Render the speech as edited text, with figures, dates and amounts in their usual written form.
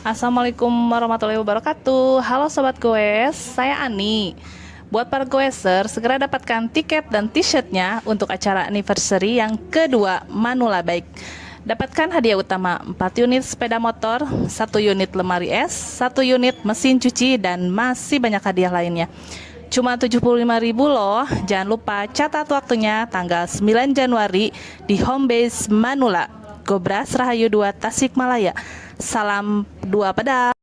Assalamualaikum warahmatullahi wabarakatuh. Halo Sobat Goes, saya Ani. Buat para goeser, segera dapatkan tiket dan t-shirtnya untuk acara anniversary yang kedua Manula Bike. Dapatkan hadiah utama 4 unit sepeda motor, 1 unit lemari es, 1 unit mesin cuci, dan masih banyak hadiah lainnya. Cuma 75.000 loh. Jangan lupa catat waktunya tanggal 9 Januari di home base Manula, Gobras Rahayu 2 Tasikmalaya. Salam dua pedal.